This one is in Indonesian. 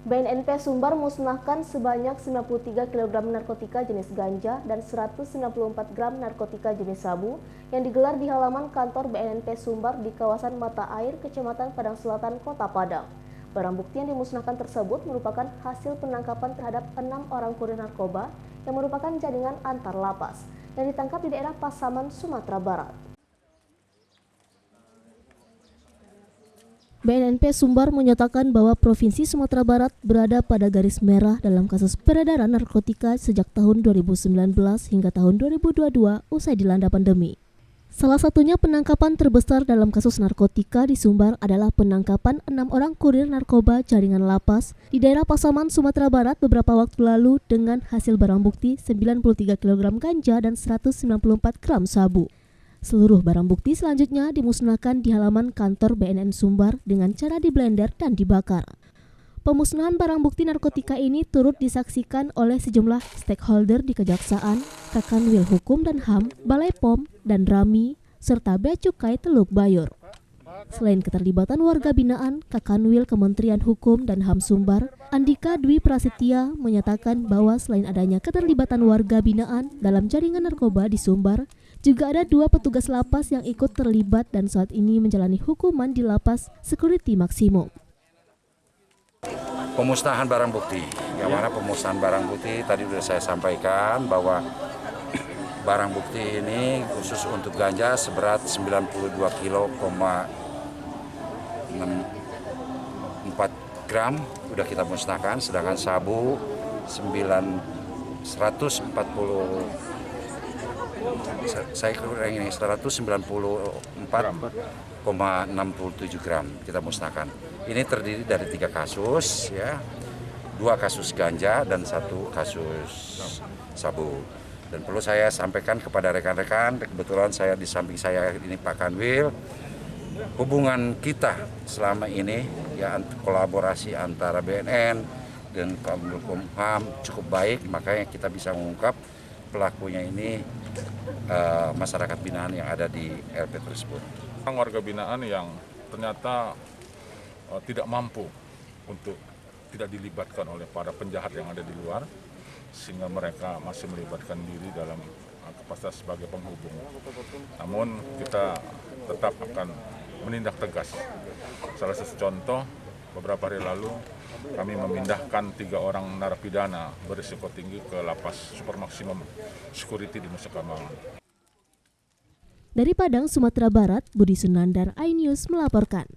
BNNP Sumbar musnahkan sebanyak 93 kg narkotika jenis ganja dan 194 gram narkotika jenis sabu yang digelar di halaman kantor BNNP Sumbar di kawasan Mata Air, Kecamatan Padang Selatan, Kota Padang. Barang bukti yang dimusnahkan tersebut merupakan hasil penangkapan terhadap 6 orang kurir narkoba yang merupakan jaringan antar lapas yang ditangkap di daerah Pasaman, Sumatera Barat. BNNP Sumbar menyatakan bahwa Provinsi Sumatera Barat berada pada garis merah dalam kasus peredaran narkotika sejak tahun 2019 hingga tahun 2022 usai dilanda pandemi. Salah satunya penangkapan terbesar dalam kasus narkotika di Sumbar adalah penangkapan 6 orang kurir narkoba jaringan lapas di daerah Pasaman, Sumatera Barat beberapa waktu lalu dengan hasil barang bukti 93 kg ganja dan 194 gram sabu. Seluruh barang bukti selanjutnya dimusnahkan di halaman kantor BNN Sumbar dengan cara diblender dan dibakar. Pemusnahan barang bukti narkotika ini turut disaksikan oleh sejumlah stakeholder di Kejaksaan, Kakanwil Hukum dan HAM, Balai POM, dan Rami, serta Bea Cukai Teluk Bayur. Selain keterlibatan warga binaan, Kakanwil Kementerian Hukum dan HAM Sumbar, Andika Dwi Prasetya menyatakan bahwa selain adanya keterlibatan warga binaan dalam jaringan narkoba di Sumbar, juga ada 2 petugas lapas yang ikut terlibat dan saat ini menjalani hukuman di lapas security maksimum. Pemusnahan barang bukti, yang mana pemusnahan barang bukti tadi sudah saya sampaikan bahwa barang bukti ini khusus untuk ganja seberat 92 kilo, 4 gram sudah kita musnahkan, sedangkan sabu 194,67 gram kita musnahkan. Ini terdiri dari 3 kasus, ya, 2 kasus ganja dan 1 kasus sabu. Dan perlu saya sampaikan kepada rekan-rekan, kebetulan saya di samping saya ini Pak Kanwil, hubungan kita selama ini, ya, kolaborasi antara BNN dan Komham cukup baik, makanya kita bisa mengungkap pelakunya ini masyarakat binaan yang ada di RP tersebut. Warga binaan yang ternyata tidak mampu untuk tidak dilibatkan oleh para penjahat yang ada di luar, sehingga mereka masih melibatkan diri dalam kapasitas sebagai penghubung. Namun kita tetap akan menindak tegas. Salah satu contoh, beberapa hari lalu kami memindahkan 3 orang narapidana berisiko tinggi ke lapas super maksimum security di Nusa Kambangan. Dari Padang, Sumatera Barat, Budi Sunandar, iNews melaporkan.